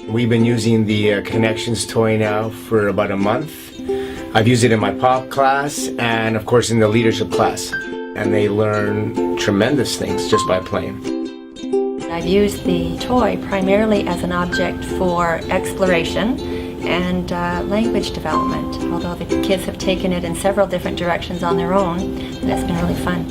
We've been using the Connections toy now for about a month. I've used it in my pop class and of course in the leadership class. And they learn tremendous things just by playing. I've used the toy primarily as an object for exploration and language development, although the kids have taken it in several different directions on their own, and it's been really fun.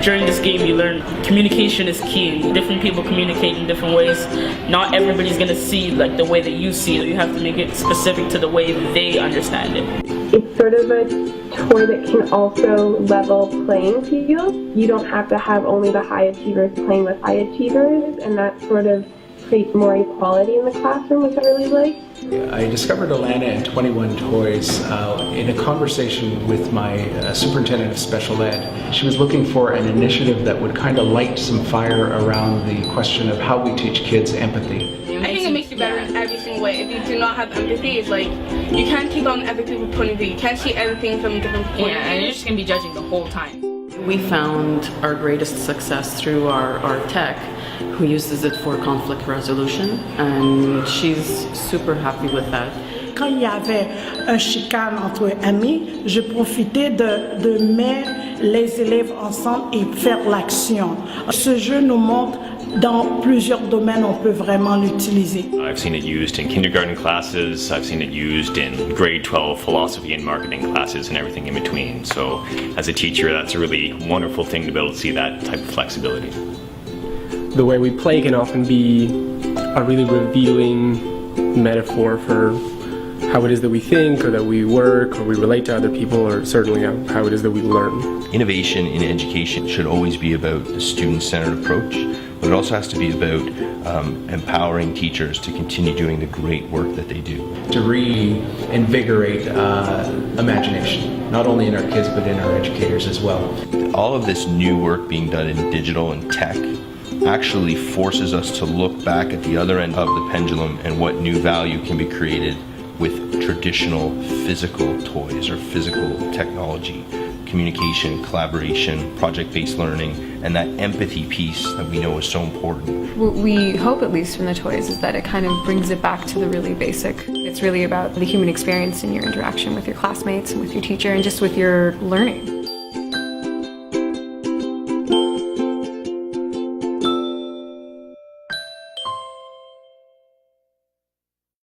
During this game, you learn communication is key. Different people communicate in different ways. Not everybody's going to see like the way that you see it. You have to make it specific to the way they understand it. It's sort of a toy that can also level playing field. You don't have to have only the high achievers playing with high achievers, and that sort of creates more equality in the classroom, which I really like. I discovered Alana and 21 Toys in a conversation with my superintendent of special ed. She was looking for an initiative that would kind of light some fire around the question of how we teach kids empathy. I think it makes you better in every single way. If you do not have empathy, it's like you can't take on every people's point of view. You can't see everything from different points of view. Yeah, and you're just going to be judging the whole time. We found our greatest success through our tech, who uses it for conflict resolution, and she's super happy with that. Quand il y avait un chicane entre amis, je profitais de mettre les élèves ensemble et faire l'action. Ce jeu nous montre dans plusieurs domaines on peut vraiment l'utiliser. I've seen it used in kindergarten classes, I've seen it used in grade 12 philosophy and marketing classes and everything in between. So as a teacher, that's a really wonderful thing to be able to see that type of flexibility. The way we play can often be a really revealing metaphor for how it is that we think or that we work or we relate to other people, or certainly how it is that we learn. Innovation in education should always be about the student-centered approach, but it also has to be about empowering teachers to continue doing the great work that they do. To reinvigorate imagination, not only in our kids but in our educators as well. All of this new work being done in digital and tech actually forces us to look back at the other end of the pendulum and what new value can be created with traditional physical toys or physical technology, communication, collaboration, project-based learning, and that empathy piece that we know is so important. What we hope, at least from the toys, is that it kind of brings it back to the really basic. It's really about the human experience and your interaction with your classmates and with your teacher and just with your learning.